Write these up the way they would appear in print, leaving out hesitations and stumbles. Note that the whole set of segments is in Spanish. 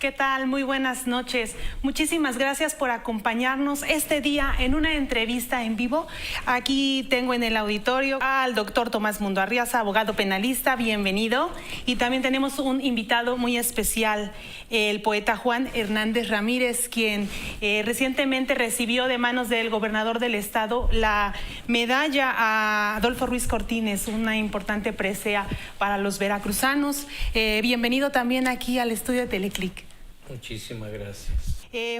¿qué tal? Muy buenas noches. Muchísimas gracias por acompañarnos este día en una entrevista en vivo. Aquí tengo en el auditorio al doctor Tomás Mundo Arriaza, abogado penalista, bienvenido. Y también tenemos un invitado muy especial, el poeta Juan Hernández Ramírez, quien recientemente recibió de manos del gobernador del estado la medalla a Adolfo Ruiz Cortines, una importante presea para los veracruzanos. Bienvenido también aquí al estudio de Teleclic. Muchísimas gracias.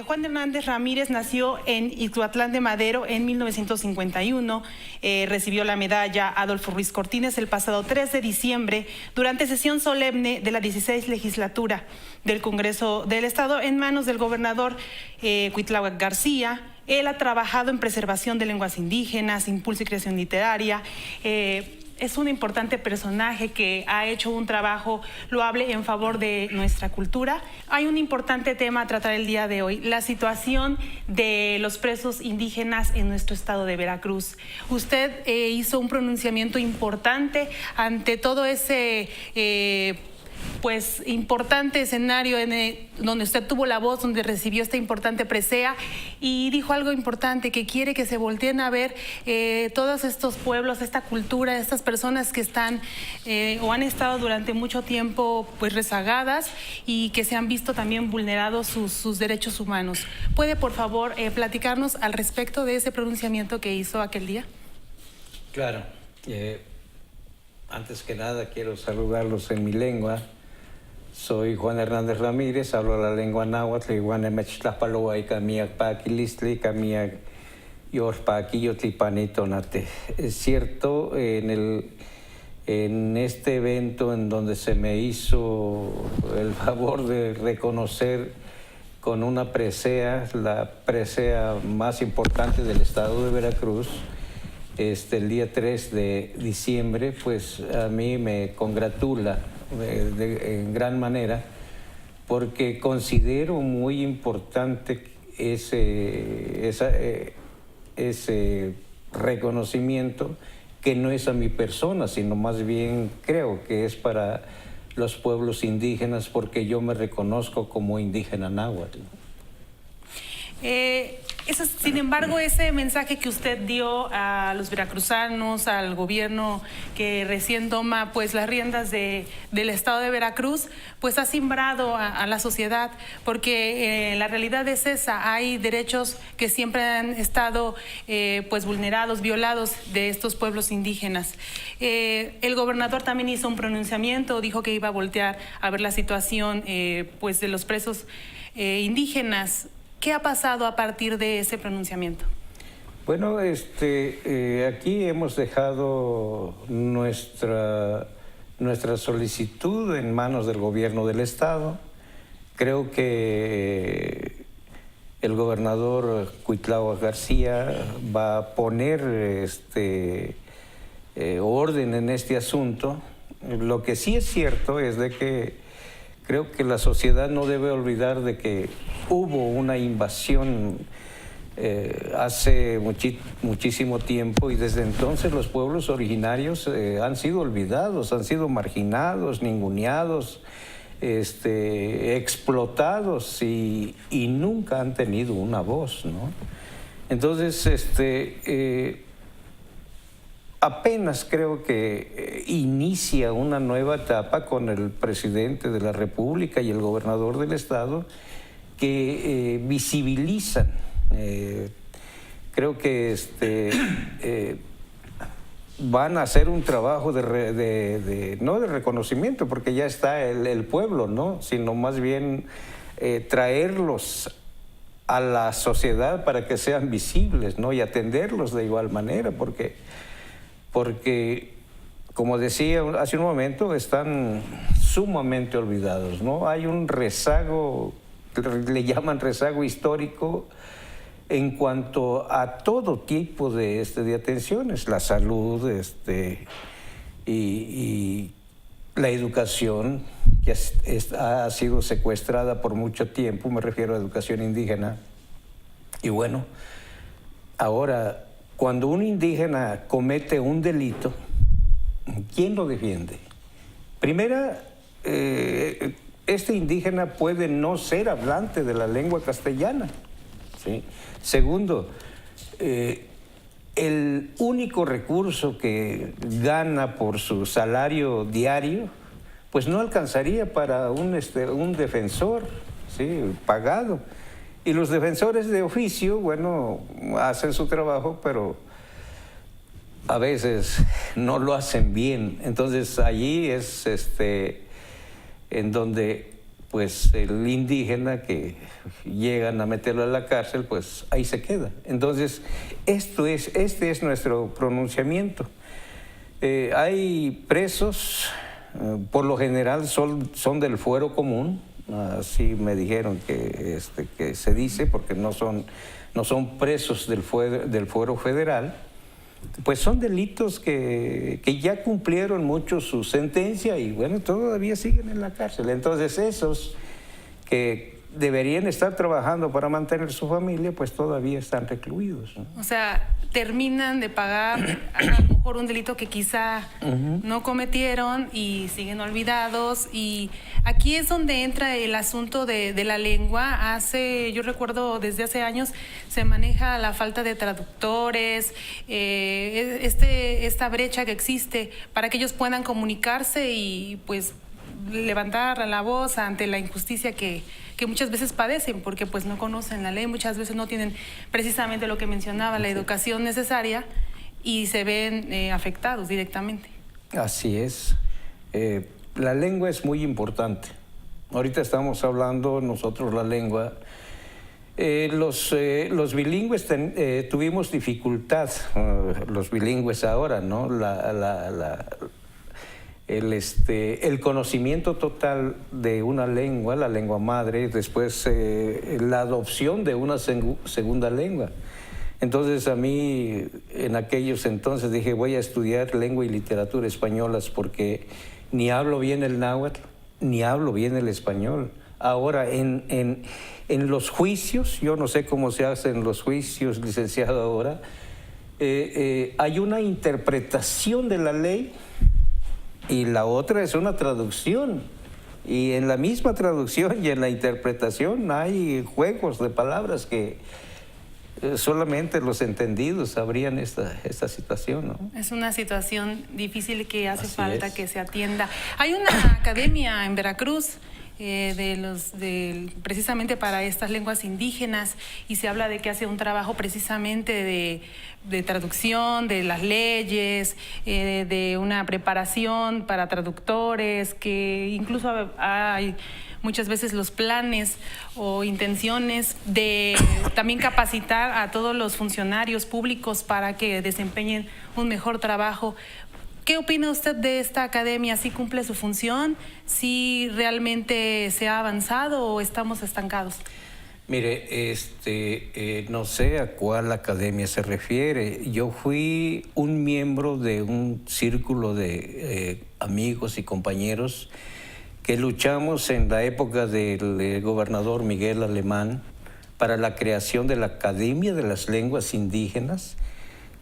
Juan Hernández Ramírez nació en Ixhuatlán de Madero en 1951. Recibió la medalla Adolfo Ruiz Cortines el pasado 3 de diciembre durante sesión solemne de la 16 legislatura del Congreso del Estado en manos del gobernador Cuitláhuac García. Él ha trabajado en preservación de lenguas indígenas, impulso y creación literaria. Es un importante personaje que ha hecho un trabajo loable en favor de nuestra cultura. Hay un importante tema a tratar el día de hoy, la situación de los presos indígenas en nuestro estado de Veracruz. Usted hizo un pronunciamiento importante ante todo ese importante escenario donde usted tuvo la voz, donde recibió esta importante presea y dijo algo importante, que quiere que se volteen a ver todos estos pueblos, esta cultura, estas personas que están o han estado durante mucho tiempo rezagadas y que se han visto también vulnerados sus derechos humanos. ¿Puede, por favor, platicarnos al respecto de ese pronunciamiento que hizo aquel día? Claro. Antes que nada quiero saludarlos en mi lengua. Soy Juan Hernández Ramírez, hablo la lengua náhuatl, y kamiak paquilistli, kamiak yorpaquillotipanito-nate. Es cierto, en este evento en donde se me hizo el favor de reconocer con una presea, la presea más importante del estado de Veracruz, el día 3 de diciembre, pues a mí me congratula en gran manera, porque considero muy importante ese reconocimiento, que no es a mi persona, sino más bien creo que es para los pueblos indígenas, porque yo me reconozco como indígena náhuatl. Sin embargo, ese mensaje que usted dio a los veracruzanos, al gobierno que recién toma las riendas del estado de Veracruz, ha simbrado a la sociedad, porque la realidad es esa: hay derechos que siempre han estado vulnerados, violados de estos pueblos indígenas. El gobernador también hizo un pronunciamiento, dijo que iba a voltear a ver la situación de los presos indígenas. ¿Qué ha pasado a partir de ese pronunciamiento? Bueno, aquí hemos dejado nuestra solicitud en manos del gobierno del estado. Creo que el gobernador Cuitláhuac García va a poner orden en este asunto. Lo que sí es cierto es de que creo que la sociedad no debe olvidar de que hubo una invasión hace muchísimo tiempo, y desde entonces los pueblos originarios han sido olvidados, han sido marginados, ninguneados, explotados y nunca han tenido una voz, ¿no? Entonces, apenas creo que inicia una nueva etapa con el presidente de la República y el gobernador del estado, que visibilizan. Creo que van a hacer un trabajo no de reconocimiento, porque ya está el pueblo, ¿no? Sino más bien traerlos a la sociedad para que sean visibles, ¿no? Y atenderlos de igual manera, porque como decía hace un momento, están sumamente olvidados, ¿no? Hay un rezago, le llaman rezago histórico, en cuanto a todo tipo de atenciones, la salud y la educación, que ha sido secuestrada por mucho tiempo, me refiero a educación indígena. Y bueno, ahora, cuando un indígena comete un delito, ¿quién lo defiende? Primera, este indígena puede no ser hablante de la lengua castellana, ¿sí? Segundo, el único recurso que gana por su salario diario, pues no alcanzaría para un defensor, ¿sí? Pagado. Y los defensores de oficio, bueno, hacen su trabajo, pero a veces no lo hacen bien. Entonces allí es en donde pues el indígena que llegan a meterlo a la cárcel, pues ahí se queda. Entonces este es nuestro pronunciamiento. Hay presos, por lo general son del fuero común, así me dijeron que se dice, porque no son presos del fuero federal. Pues son delitos que ya cumplieron mucho su sentencia y bueno, todavía siguen en la cárcel. Entonces esos que deberían estar trabajando para mantener su familia, pues todavía están recluidos, ¿no? O sea, terminan de pagar a lo mejor un delito que quizá no cometieron y siguen olvidados. Y aquí es donde entra el asunto de la lengua. Yo recuerdo desde hace años se maneja la falta de traductores, esta brecha que existe para que ellos puedan comunicarse y pues levantar la voz ante la injusticia que muchas veces padecen, porque pues no conocen la ley, muchas veces no tienen precisamente lo que mencionaba, la educación necesaria, y se ven afectados directamente. Así es. La lengua es muy importante. Ahorita estamos hablando nosotros la lengua. Los bilingües tuvimos dificultad, los bilingües ahora, ¿no? El conocimiento total de una lengua, la lengua madre, después la adopción de una segunda lengua. Entonces a mí en aquellos entonces dije, voy a estudiar lengua y literatura españolas porque ni hablo bien el náhuatl, ni hablo bien el español. Ahora en los juicios, yo no sé cómo se hacen los juicios, licenciado, ahora, hay una interpretación de la ley y la otra es una traducción. Y en la misma traducción y en la interpretación hay juegos de palabras que solamente los entendidos sabrían esta situación, ¿no? Es una situación difícil que hace falta que se atienda. Hay una academia en Veracruz precisamente para estas lenguas indígenas, y se habla de que hace un trabajo precisamente de traducción de las leyes, de una preparación para traductores, que incluso hay muchas veces los planes o intenciones de también capacitar a todos los funcionarios públicos para que desempeñen un mejor trabajo. ¿Qué opina usted de esta academia? ¿Sí cumple su función? ¿Sí realmente se ha avanzado o estamos estancados? Mire, no sé a cuál academia se refiere. Yo fui un miembro de un círculo de amigos y compañeros que luchamos en la época del gobernador Miguel Alemán para la creación de la Academia de las Lenguas Indígenas,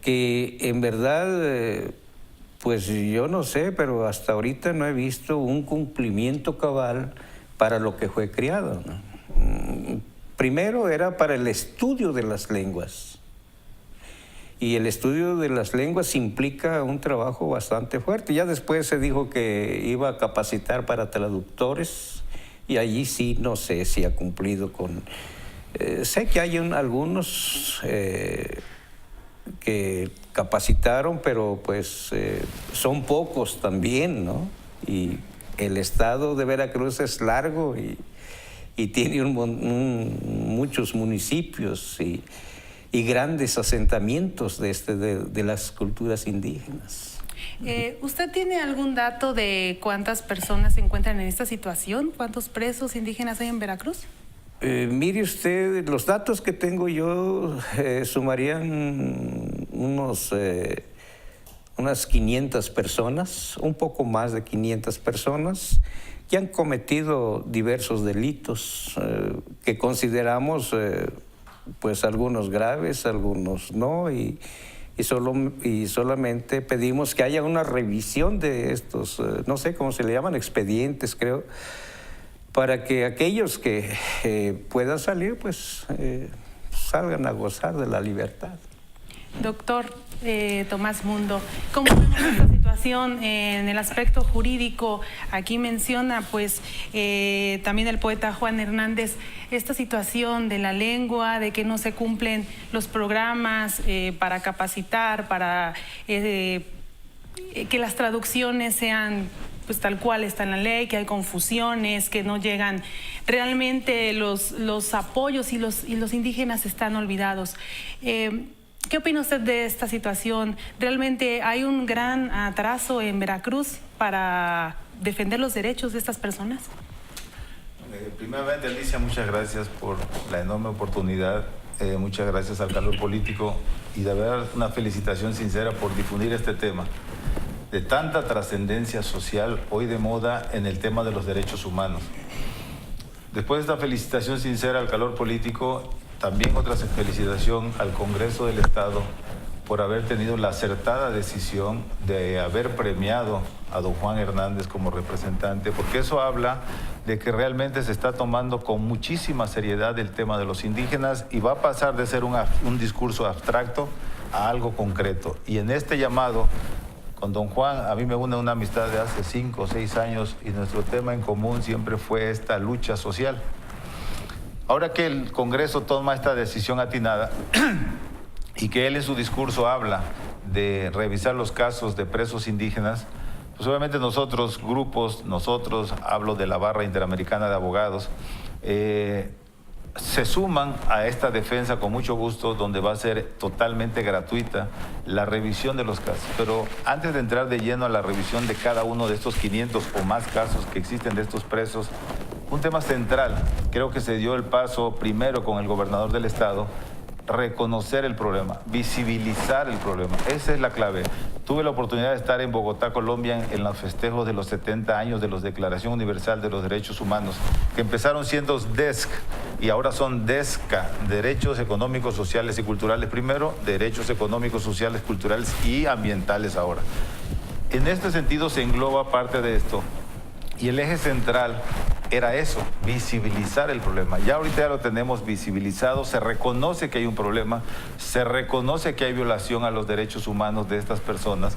que en verdad, pues yo no sé, pero hasta ahorita no he visto un cumplimiento cabal para lo que fue creado, ¿no? Primero era para el estudio de las lenguas. Y el estudio de las lenguas implica un trabajo bastante fuerte. Ya después se dijo que iba a capacitar para traductores y allí sí no sé si ha cumplido con... sé que hay algunos que capacitaron, pero pues son pocos también, ¿no? Y el estado de Veracruz es largo y tiene muchos municipios y grandes asentamientos de las culturas indígenas. ¿Usted tiene algún dato de cuántas personas se encuentran en esta situación? ¿Cuántos presos indígenas hay en Veracruz? Mire usted, los datos que tengo yo sumarían unas 500 personas, un poco más de 500 personas, que han cometido diversos delitos que consideramos pues algunos graves, algunos no, y solamente pedimos que haya una revisión de estos, no sé cómo se le llaman, expedientes, creo, para que aquellos que puedan salir, pues salgan a gozar de la libertad. Doctor Tomás Mundo, ¿cómo vemos esta situación en el aspecto jurídico? Aquí menciona, pues, también el poeta Juan Hernández, esta situación de la lengua, de que no se cumplen los programas para capacitar, para que las traducciones sean pues tal cual está en la ley, que hay confusiones, que no llegan. Realmente los apoyos y los indígenas están olvidados. ¿Qué opina usted de esta situación? ¿Realmente hay un gran atraso en Veracruz para defender los derechos de estas personas? Primeramente, Alicia, muchas gracias por la enorme oportunidad. Muchas gracias al calor político y de verdad una felicitación sincera por difundir este tema de tanta trascendencia social hoy de moda en el tema de los derechos humanos. Después de esta felicitación sincera al calor político, también otra felicitación al Congreso del Estado por haber tenido la acertada decisión de haber premiado a don Juan Hernández como representante, porque eso habla de que realmente se está tomando con muchísima seriedad el tema de los indígenas y va a pasar de ser un discurso abstracto a algo concreto. Y en este llamado, con don Juan, a mí me une una amistad de hace 5 o 6 años y nuestro tema en común siempre fue esta lucha social. Ahora que el Congreso toma esta decisión atinada y que él en su discurso habla de revisar los casos de presos indígenas, pues obviamente nosotros, hablo de la Barra Interamericana de Abogados, se suman a esta defensa con mucho gusto, donde va a ser totalmente gratuita la revisión de los casos. Pero antes de entrar de lleno a la revisión de cada uno de estos 500 o más casos que existen de estos presos, un tema central, creo que se dio el paso primero con el gobernador del estado, reconocer el problema, visibilizar el problema. Esa es la clave. Tuve la oportunidad de estar en Bogotá, Colombia, en los festejos de los 70 años de la Declaración Universal de los Derechos Humanos, que empezaron siendo DESC y ahora son DESCA, Derechos Económicos, Sociales y Culturales primero, Derechos Económicos, Sociales, Culturales y Ambientales ahora. En este sentido se engloba parte de esto y el eje central era eso, visibilizar el problema. Ya ahorita ya lo tenemos visibilizado, se reconoce que hay un problema, se reconoce que hay violación a los derechos humanos de estas personas.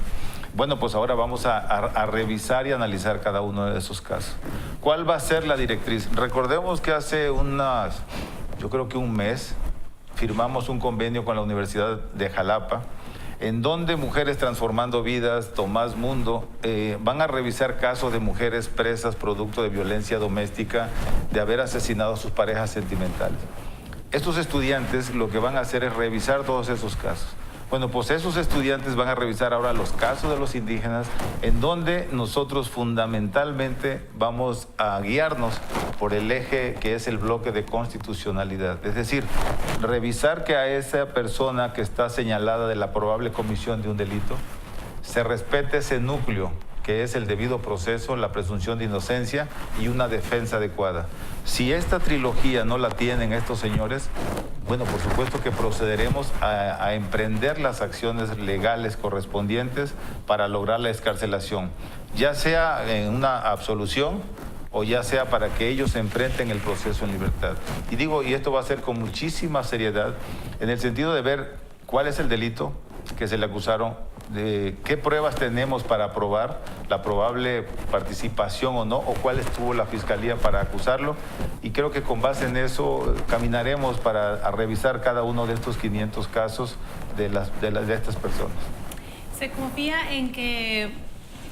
Bueno, pues ahora vamos a revisar y analizar cada uno de esos casos. ¿Cuál va a ser la directriz? Recordemos que hace yo creo que un mes, firmamos un convenio con la Universidad de Jalapa, en donde Mujeres Transformando Vidas, Tomás Mundo, van a revisar casos de mujeres presas producto de violencia doméstica, de haber asesinado a sus parejas sentimentales. Estos estudiantes lo que van a hacer es revisar todos esos casos. Bueno, pues esos estudiantes van a revisar ahora los casos de los indígenas, en donde nosotros fundamentalmente vamos a guiarnos por el eje que es el bloque de constitucionalidad. Es decir, revisar que a esa persona que está señalada de la probable comisión de un delito, se respete ese núcleo, que es el debido proceso, la presunción de inocencia y una defensa adecuada. Si esta trilogía no la tienen estos señores, bueno, por supuesto que procederemos a emprender las acciones legales correspondientes para lograr la excarcelación, ya sea en una absolución o ya sea para que ellos enfrenten el proceso en libertad. Y esto va a ser con muchísima seriedad en el sentido de ver cuál es el delito que se le acusaron, de qué pruebas tenemos para probar la probable participación o no, o cuáles tuvo la Fiscalía para acusarlo. Y creo que con base en eso caminaremos para revisar cada uno de estos 500 casos de estas personas. ¿Se confía en que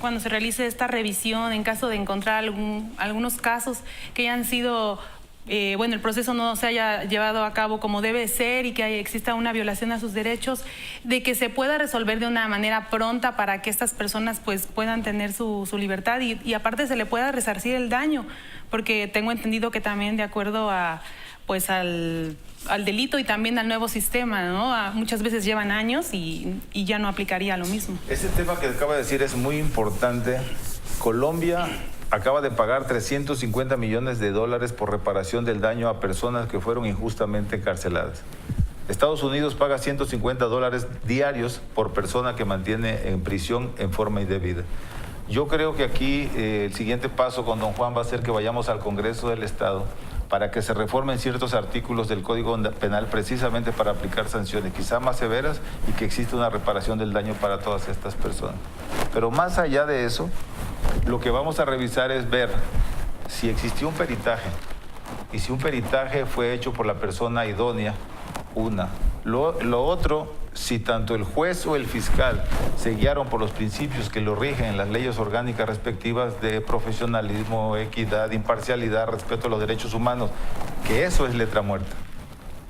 cuando se realice esta revisión, en caso de encontrar algunos casos que hayan sido el proceso no se haya llevado a cabo como debe ser y que exista una violación a sus derechos, de que se pueda resolver de una manera pronta para que estas personas pues puedan tener su libertad y aparte se le pueda resarcir el daño? Porque tengo entendido que también de acuerdo a al delito y también al nuevo sistema, ¿no? Muchas veces llevan años y ya no aplicaría lo mismo. Ese tema que acaba de decir es muy importante. Colombia acaba de pagar $350 millones por reparación del daño a personas que fueron injustamente encarceladas. Estados Unidos paga $150 diarios por persona que mantiene en prisión en forma indebida. Yo creo que aquí el siguiente paso con don Juan va a ser que vayamos al Congreso del Estado para que se reformen ciertos artículos del Código Penal precisamente para aplicar sanciones quizá más severas y que exista una reparación del daño para todas estas personas. Pero más allá de eso, lo que vamos a revisar es ver si existió un peritaje y si un peritaje fue hecho por la persona idónea, una. Lo otro, si tanto el juez o el fiscal se guiaron por los principios que lo rigen en las leyes orgánicas respectivas de profesionalismo, equidad, imparcialidad, respeto a los derechos humanos, que eso es letra muerta.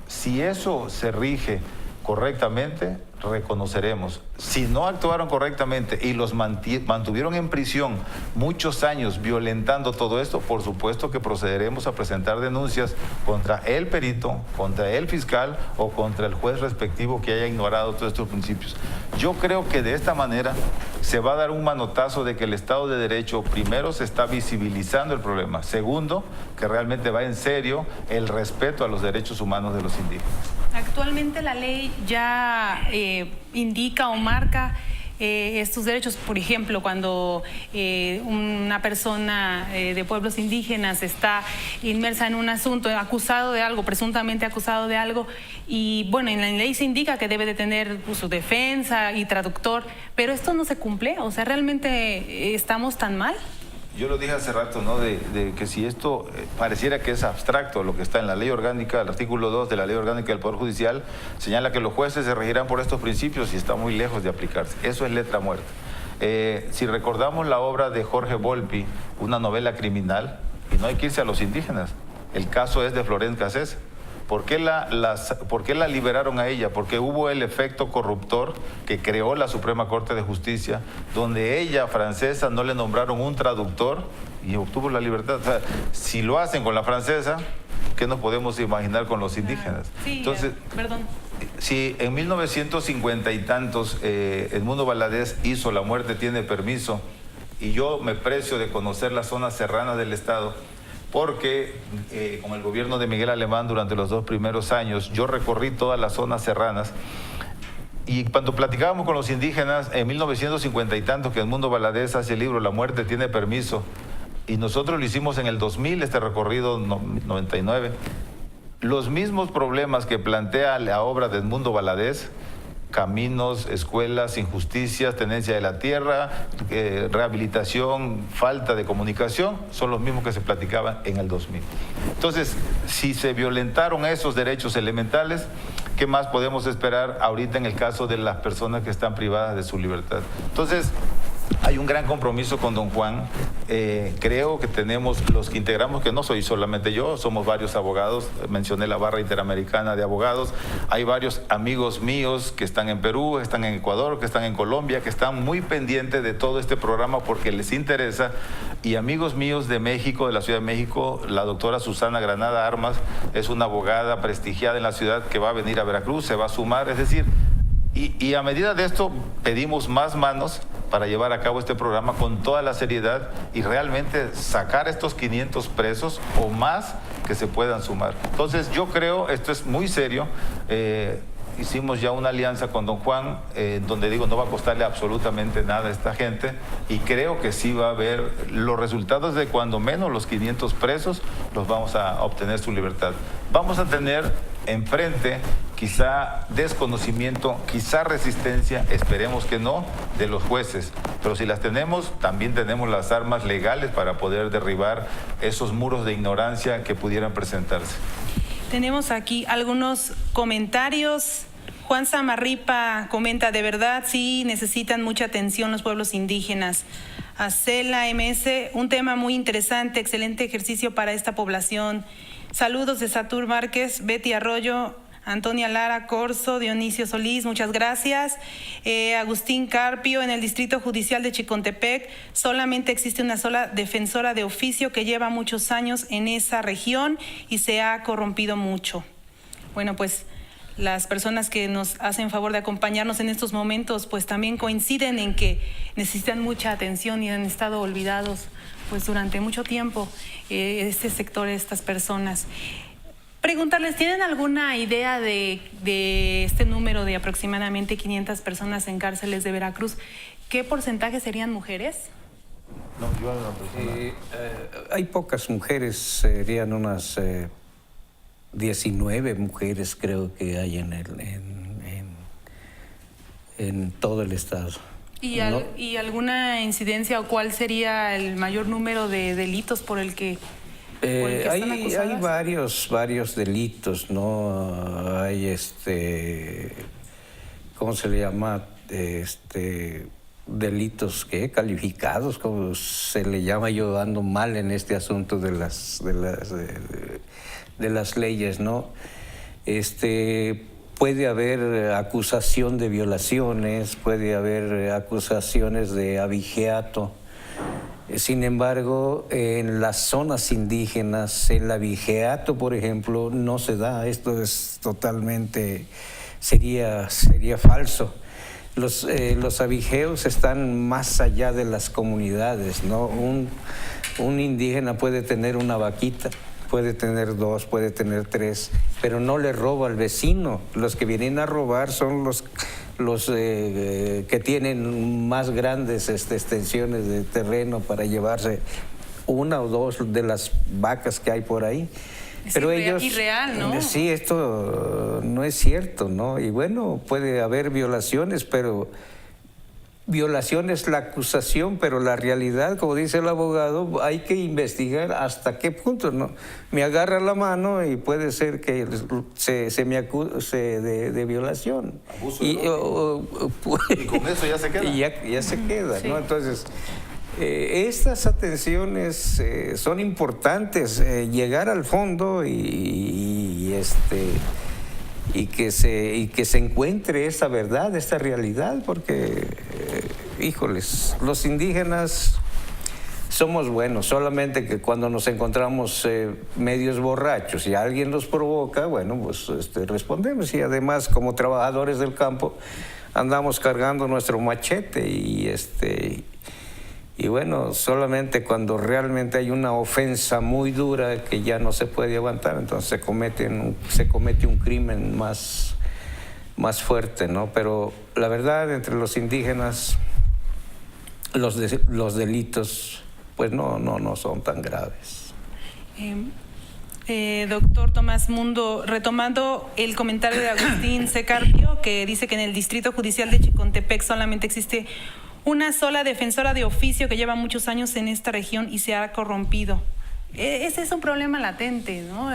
Si eso se rige correctamente, reconoceremos. Si no actuaron correctamente y los mantuvieron en prisión muchos años violentando todo esto, por supuesto que procederemos a presentar denuncias contra el perito, contra el fiscal o contra el juez respectivo que haya ignorado todos estos principios. Yo creo que de esta manera se va a dar un manotazo de que el Estado de Derecho, primero, se está visibilizando el problema. Segundo, que realmente va en serio el respeto a los derechos humanos de los indígenas. Actualmente la ley ya indica o marca estos derechos. Por ejemplo, cuando una persona de pueblos indígenas está inmersa en un asunto, acusado de algo, presuntamente acusado de algo, y bueno, en la ley se indica que debe de tener su defensa y traductor, pero esto no se cumple. O sea, ¿realmente estamos tan mal? Yo lo dije hace rato, ¿no? De que si esto pareciera que es abstracto, lo que está en la ley orgánica, el artículo 2 de la ley orgánica del Poder Judicial, señala que los jueces se regirán por estos principios y está muy lejos de aplicarse. Eso es letra muerta. Si recordamos la obra de Jorge Volpi, una novela criminal, y no hay que irse a los indígenas, el caso es de Florence Cassés. ¿Por qué la liberaron a ella? Porque hubo el efecto corruptor que creó la Suprema Corte de Justicia, donde ella, francesa, no le nombraron un traductor y obtuvo la libertad. O sea, si lo hacen con la francesa, ¿qué nos podemos imaginar con los indígenas? Sí, entonces, perdón. Si en 1950 y tantos Edmundo Valadez hizo La muerte tiene permiso, y yo me precio de conocer las zonas serranas del Estado, porque con el gobierno de Miguel Alemán durante los 2 primeros años yo recorrí todas las zonas serranas y cuando platicábamos con los indígenas en 1950 y tantos que Edmundo Valadez hace el libro La muerte tiene permiso y nosotros lo hicimos en el 2000, este recorrido 99, los mismos problemas que plantea la obra de Edmundo Valadez, caminos, escuelas, injusticias, tenencia de la tierra, rehabilitación, falta de comunicación, son los mismos que se platicaban en el 2000. Entonces, si se violentaron esos derechos elementales, ¿qué más podemos esperar ahorita en el caso de las personas que están privadas de su libertad? Entonces, hay un gran compromiso con don Juan. Creo que tenemos los que integramos, que no soy solamente yo, somos varios abogados, mencioné la barra interamericana de abogados, hay varios amigos míos que están en Perú, que están en Ecuador, que están en Colombia, que están muy pendientes de todo este programa porque les interesa, y amigos míos de México, de la Ciudad de México, la doctora Susana Granada Armas es una abogada prestigiada en la ciudad que va a venir a Veracruz, se va a sumar, es decir, y a medida de esto pedimos más manos para llevar a cabo este programa con toda la seriedad y realmente sacar estos 500 presos o más que se puedan sumar. Entonces yo creo, esto es muy serio, hicimos ya una alianza con don Juan, donde digo no va a costarle absolutamente nada a esta gente y creo que sí va a haber los resultados de cuando menos los 500 presos los vamos a obtener su libertad. Vamos a tener enfrente quizá desconocimiento, quizá resistencia, esperemos que no, de los jueces. Pero si las tenemos, también tenemos las armas legales para poder derribar esos muros de ignorancia que pudieran presentarse. Tenemos aquí algunos comentarios. Juan Samarripa comenta, de verdad sí necesitan mucha atención los pueblos indígenas. Acela MS, un tema muy interesante, excelente ejercicio para esta población. Saludos de Satur Márquez, Betty Arroyo, Antonia Lara Corso, Dionisio Solís, muchas gracias. Agustín Carpio, en el Distrito Judicial de Chicontepec solamente existe una sola defensora de oficio que lleva muchos años en esa región y se ha corrompido mucho. Bueno, pues las personas que nos hacen favor de acompañarnos en estos momentos pues también coinciden en que necesitan mucha atención y han estado olvidados pues durante mucho tiempo este sector, estas personas. Preguntarles, ¿tienen alguna idea de este número de aproximadamente 500 personas en cárceles de Veracruz? ¿Qué porcentaje serían mujeres? No, yo a una persona. Hay pocas mujeres, serían unas 19 mujeres creo que hay en todo el estado. ¿No? ¿Y alguna incidencia o cuál sería el mayor número de delitos por el que están acusadas? Hay varios delitos, ¿no? Hay ¿cómo se le llama? Delitos calificados, como se le llama. Yo ando mal en este asunto de las leyes, ¿no? Puede haber acusación de violaciones, puede haber acusaciones de abigeato. Sin embargo, en las zonas indígenas, el abigeato, por ejemplo, no se da. Esto es totalmente, sería falso. Los abigeos están más allá de las comunidades, ¿no? Un indígena puede tener una vaquita, puede tener 2, puede tener 3, pero no le roba al vecino. Los que vienen a robar son los que tienen más grandes extensiones de terreno para llevarse 1 o 2 de las vacas que hay por ahí. Pero ellos, irreal, ¿no? Sí, esto no es cierto, ¿no? Y bueno, puede haber violaciones, pero violación es la acusación, pero la realidad, como dice el abogado, hay que investigar hasta qué punto, ¿no? Me agarra la mano y puede ser que se me acuse de violación. Abuso y con eso ya se queda. Y ya se queda, Sí. ¿no? Entonces, estas atenciones son importantes, llegar al fondo y que se encuentre esta verdad, esta realidad, porque, híjoles, los indígenas somos buenos, solamente que cuando nos encontramos medios borrachos y alguien nos provoca, bueno, pues respondemos. Y además, como trabajadores del campo, andamos cargando nuestro machete y bueno, solamente cuando realmente hay una ofensa muy dura que ya no se puede aguantar, entonces se comete un crimen más fuerte, ¿no? Pero la verdad, entre los indígenas, los delitos, pues no son tan graves. Doctor Tomás Mundo, retomando el comentario de Agustín Secarpio, que dice que en el Distrito Judicial de Chicontepec solamente existe una sola defensora de oficio que lleva muchos años en esta región y se ha corrompido. Ese es un problema latente, ¿no?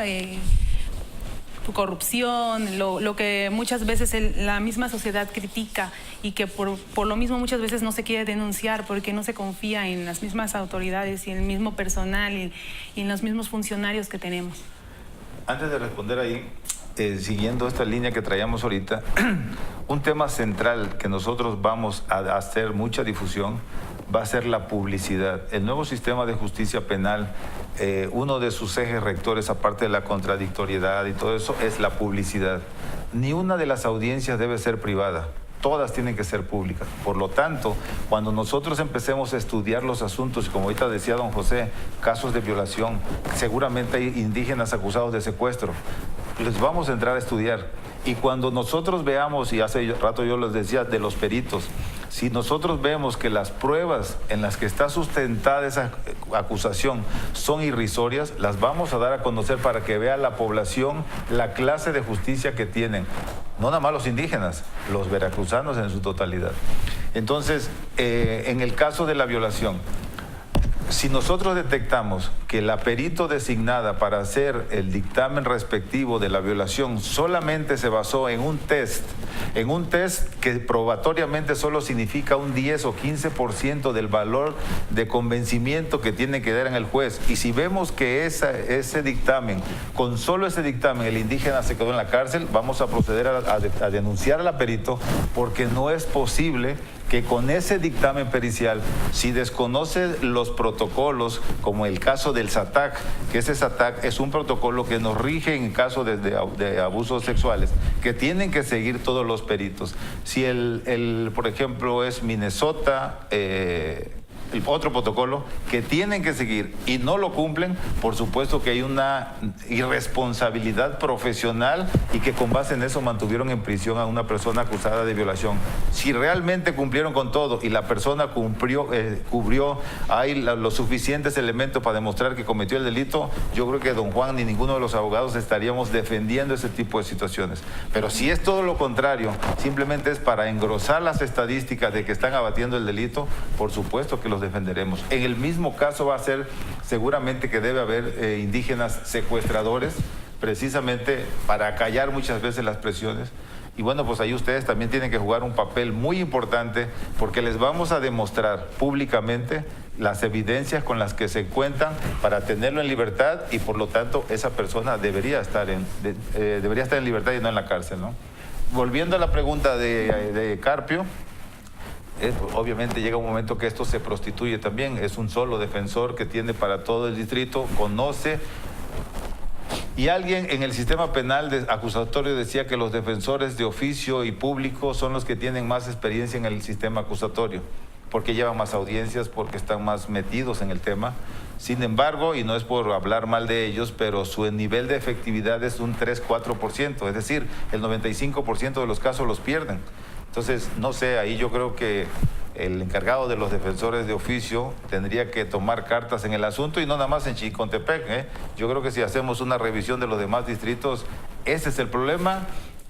Corrupción, lo que muchas veces la misma sociedad critica y que por lo mismo muchas veces no se quiere denunciar porque no se confía en las mismas autoridades y en el mismo personal y en los mismos funcionarios que tenemos. Antes de responder ahí, siguiendo esta línea que traíamos ahorita, un tema central que nosotros vamos a hacer mucha difusión va a ser la publicidad. El nuevo sistema de justicia penal, uno de sus ejes rectores, aparte de la contradictoriedad y todo eso, es la publicidad. Ni una de las audiencias debe ser privada. Todas tienen que ser públicas. Por lo tanto, cuando nosotros empecemos a estudiar los asuntos, como ahorita decía don José, casos de violación, seguramente hay indígenas acusados de secuestro, les vamos a entrar a estudiar. Y cuando nosotros veamos, y hace rato yo les decía de los peritos, si nosotros vemos que las pruebas en las que está sustentada esa acusación son irrisorias, las vamos a dar a conocer para que vea la población la clase de justicia que tienen. No nada más los indígenas, los veracruzanos en su totalidad. Entonces, en el caso de la violación, si nosotros detectamos que la perito designada para hacer el dictamen respectivo de la violación solamente se basó en un test que probatoriamente solo significa un 10 o 15% del valor de convencimiento que tiene que dar en el juez, y si vemos que ese dictamen, con solo ese dictamen el indígena se quedó en la cárcel, vamos a proceder a denunciar a la perito, porque no es posible que con ese dictamen pericial, si desconoce los protocolos, como el caso del SATAC, que ese SATAC es un protocolo que nos rige en caso de abusos sexuales, que tienen que seguir todos los peritos. Si por ejemplo, es Minnesota, el otro protocolo que tienen que seguir y no lo cumplen, por supuesto que hay una irresponsabilidad profesional y que con base en eso mantuvieron en prisión a una persona acusada de violación. Si realmente cumplieron con todo y la persona cubrió, hay los suficientes elementos para demostrar que cometió el delito, yo creo que don Juan ni ninguno de los abogados estaríamos defendiendo ese tipo de situaciones. Pero si es todo lo contrario, simplemente es para engrosar las estadísticas de que están abatiendo el delito, por supuesto que los defenderemos. En el mismo caso va a ser seguramente que debe haber indígenas secuestradores, precisamente para callar muchas veces las presiones. Y bueno, pues ahí ustedes también tienen que jugar un papel muy importante porque les vamos a demostrar públicamente las evidencias con las que se cuentan para tenerlo en libertad y por lo tanto esa persona debería estar en libertad y no en la cárcel, ¿no? Volviendo a la pregunta de Carpio, obviamente llega un momento que esto se prostituye también, es un solo defensor que tiene para todo el distrito, conoce. Y alguien en el sistema penal acusatorio decía que los defensores de oficio y público son los que tienen más experiencia en el sistema acusatorio, porque llevan más audiencias, porque están más metidos en el tema. Sin embargo, y no es por hablar mal de ellos, pero su nivel de efectividad es un 3-4%, es decir, el 95% de los casos los pierden. Entonces, no sé, ahí yo creo que el encargado de los defensores de oficio tendría que tomar cartas en el asunto y no nada más en Chicontepec. Yo creo que si hacemos una revisión de los demás distritos, ese es el problema.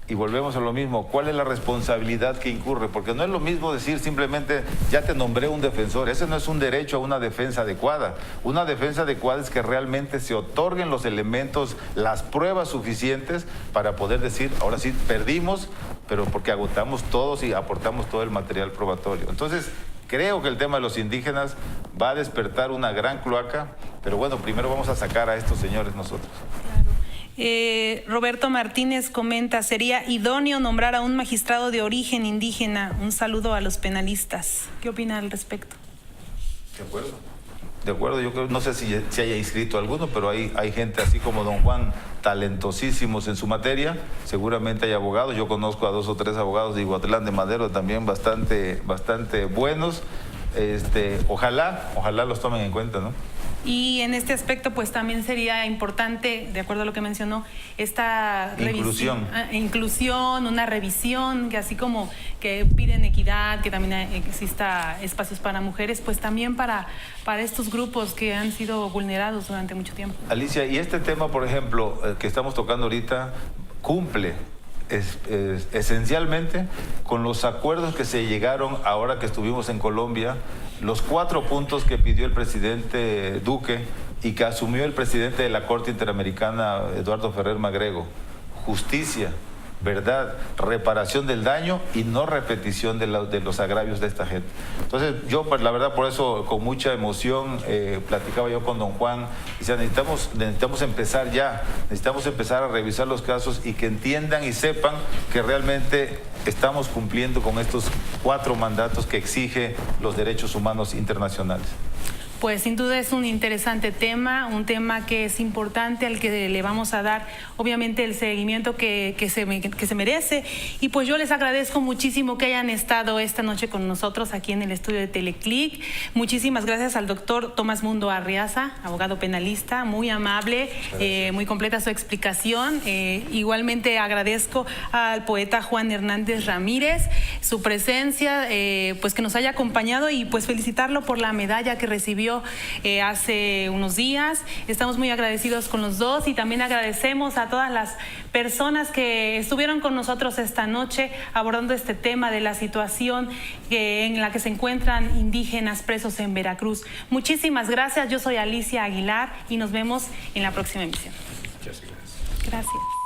Y volvemos a lo mismo, ¿cuál es la responsabilidad que incurre? Porque no es lo mismo decir simplemente, ya te nombré un defensor, ese no es un derecho a una defensa adecuada. Una defensa adecuada es que realmente se otorguen los elementos, las pruebas suficientes para poder decir, ahora sí, perdimos, pero porque agotamos todos y aportamos todo el material probatorio. Entonces, creo que el tema de los indígenas va a despertar una gran cloaca, pero bueno, primero vamos a sacar a estos señores nosotros. Claro. Roberto Martínez comenta, ¿sería idóneo nombrar a un magistrado de origen indígena? Un saludo a los penalistas. ¿Qué opina al respecto? De acuerdo. De acuerdo, yo creo, no sé si haya inscrito alguno, pero hay gente así como don Juan, talentosísimos en su materia. Seguramente hay abogados. Yo conozco a 2 o 3 abogados de Iguatlán de Madero también bastante buenos. Ojalá los tomen en cuenta, ¿no? Y en este aspecto, pues también sería importante, de acuerdo a lo que mencionó, esta inclusión, una revisión, que así como que piden equidad, que también exista espacios para mujeres, pues también para estos grupos que han sido vulnerados durante mucho tiempo. Alicia, y este tema, por ejemplo, que estamos tocando ahorita, cumple esencialmente con los acuerdos que se llegaron ahora que estuvimos en Colombia, los 4 puntos que pidió el presidente Duque y que asumió el presidente de la Corte Interamericana, Eduardo Ferrer Magrego: justicia, verdad, reparación del daño y no repetición de los agravios de esta gente. Entonces yo, pues, la verdad, por eso con mucha emoción platicaba yo con don Juan, y decía, necesitamos empezar ya, necesitamos empezar a revisar los casos y que entiendan y sepan que realmente estamos cumpliendo con estos 4 mandatos que exige los derechos humanos internacionales. Pues sin duda es un interesante tema, un tema que es importante, al que le vamos a dar obviamente el seguimiento que se merece. Y pues yo les agradezco muchísimo que hayan estado esta noche con nosotros aquí en el estudio de Teleclic. Muchísimas gracias al doctor Tomás Mundo Arriaza, abogado penalista, muy amable, muy completa su explicación. Igualmente agradezco al poeta Juan Hernández Ramírez su presencia, pues que nos haya acompañado, y pues felicitarlo por la medalla que recibió hace unos días. Estamos muy agradecidos con los dos y también agradecemos a todas las personas que estuvieron con nosotros esta noche abordando este tema de la situación en la que se encuentran indígenas presos en Veracruz. Muchísimas gracias. Yo soy Alicia Aguilar y nos vemos en la próxima emisión. Muchas gracias. Gracias.